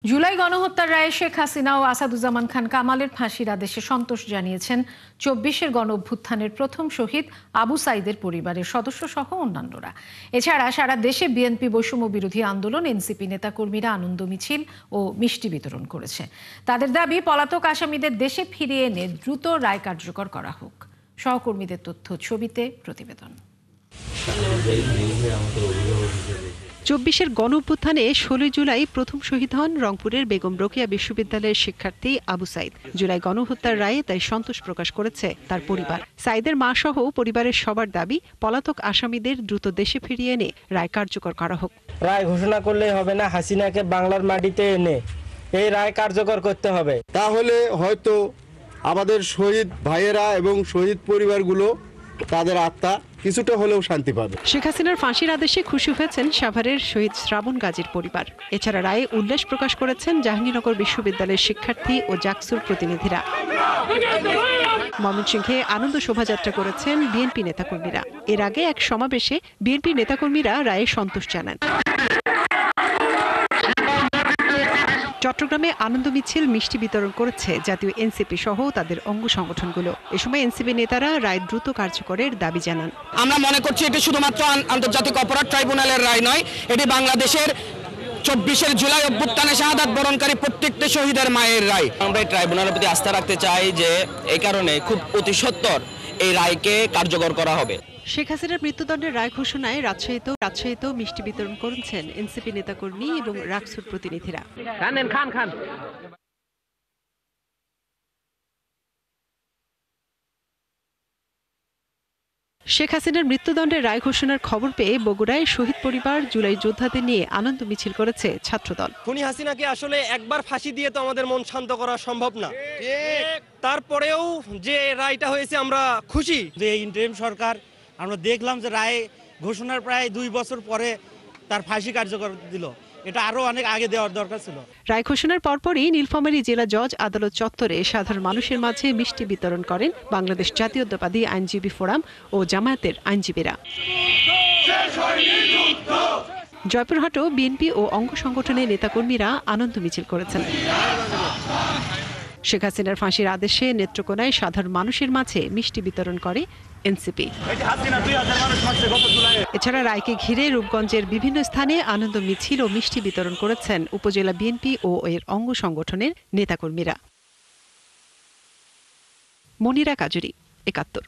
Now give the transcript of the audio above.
জুলাই গণহত্যার রায়ে শেখ হাসিনা ও আসাদুজ্জামান খান কামালের ফাঁসির আদেশে সন্তোষ জানিয়েছেন ২৪-এর গণঅভ্যুত্থানের প্রথম শহীদ আবু সাইদের পরিবারের সদস্য সহ অন্যান্যরা। এছাড়া সারা দেশে বিএনপি বৈষম্য বিরোধী আন্দোলন, এনসিপি নেতাকর্মীরা আনন্দ মিছিল ও মিষ্টি বিতরণ করেছে। তাদের দাবি, পলাতক আসামিদের দেশে ফিরিয়ে এনে দ্রুত রায় কার্যকর করা হোক। সহকর্মীদের তথ্য ছবিতে প্রতিবেদন। ২৪-এর গণঅভ্যুত্থানে ১৬ জুলাই প্রথম শহীদ হন রংপুরের বেগম রোকেয়া বিশ্ববিদ্যালয়ের শিক্ষার্থী আবু সাইদ। জুলাই গণহত্যার রায়ে তাই সন্তোষ প্রকাশ করেছে তার পরিবার। সাইদের মা সহ পরিবারের সবার দাবি, পলাতক আসামিদের দ্রুত দেশে ফিরিয়ে এনে রায় কার্যকর করা হোক। রায় ঘোষণা করলেই হবে না, হাসিনাকে বাংলার মাটিতে এনে এই রায় কার্যকর করতে হবে। তাহলে হয়তো আমাদের শহীদ ভাইয়েরা এবং শহীদ পরিবারগুলো তাদের আত্মা কিছুটা হলেও শান্তি পাবে। শেখ হাসিনার ফাঁসির আদেশে খুশি হয়েছেন সাভারের শহীদ শ্রাবণ গাজীর পরিবার। এছাড়া রায়ে উল্লাস প্রকাশ করেছেন জাহাঙ্গীরনগর বিশ্ববিদ্যালয়ের শিক্ষার্থী ও জাকসুর প্রতিনিধিরা। ময়মনসিংহে আনন্দ শোভাযাত্রা করেছেন বিএনপি নেতাকর্মীরা। এর আগে এক সমাবেশে বিএনপি নেতাকর্মীরা রায়ে সন্তোষ জানান। চট্টগ্রামে আনন্দ মিছিল, মিষ্টি বিতরণ করেছে জাতীয় এনসিপি সহ তাদের অঙ্গ সংগঠনগুলো। এ সময় এনসিপি নেতারা রায় দ্রুত কার্যকরের দাবি জানান। আমরা মনে করছি এটি শুধুমাত্র আন্তর্জাতিক অপরাধ ট্রাইব্যুনালের রায় নয়, এটি বাংলাদেশের ২৪-এর জুলাই অভ্যুত্থানে শাহাদাত বরণকারী প্রত্যেকটি শহীদের মায়ের রায়। আমরা এই ট্রাইব্যুনালের প্রতি আস্থা রাখতে চাই যে এই কারণে খুব অতি সত্বর এই রায়কে কার্যকর করা হবে। শেখ হাসিনার মৃত্যুদণ্ডের রায় ঘোষণায় রাজশাহীতেও মিষ্টি বিতরণ করেছেন এনসিপি নেতাকর্মী এবং রাকসুর প্রতিনিধিরা। শেখ হাসিনার মৃত্যুদণ্ডের রায় ঘোষণার খবর পেয়ে বগুড়ায় শহীদ পরিবার, জুলাই যোদ্ধাদের নিয়ে আনন্দ মিছিল করেছে ছাত্রদল। খুনি হাসিনাকে আসলে একবার ফাঁসি দিয়ে তো আমাদের মন শান্ত করা সম্ভব না, তারপরেও যে রায়টা হয়েছে আমরা খুশি। যে ইন্টারিম সরকার, আমরা দেখলাম যে রায় ঘোষণার প্রায় ২ বছর পরে তার ফাঁসি কার্যকর দিল, এটা আরো অনেক আগে দেওয়ার দরকার ছিল। রায় ঘোষণার পরপরই নীলফামারী জেলা জজ আদালত চত্বরে সাধারণ মানুষের মাঝে মিষ্টি বিতরণ করেন বাংলাদেশ জাতীয়তাবাদী আইনজীবী ফোরাম ও জামায়াতের আইনজীবীরা। জয়পুরহাটেও বিএনপি ও অঙ্গ সংগঠনের নেতাকর্মীরা আনন্দ মিছিল করেছেন। শেখ হাসিনার ফাঁসির আদেশে নেত্রকোনায় সাধারণ মানুষের মাঝে মিষ্টি বিতরণ করে এনসিপি। এছাড়া রায়কে ঘিরে রূপগঞ্জের বিভিন্ন স্থানে আনন্দ মিছিল ও মিষ্টি বিতরণ করেছেন উপজেলা বিএনপি ও এর অঙ্গ সংগঠনের নেতাকর্মীরা। মনিরা কাজুরি, ৭১।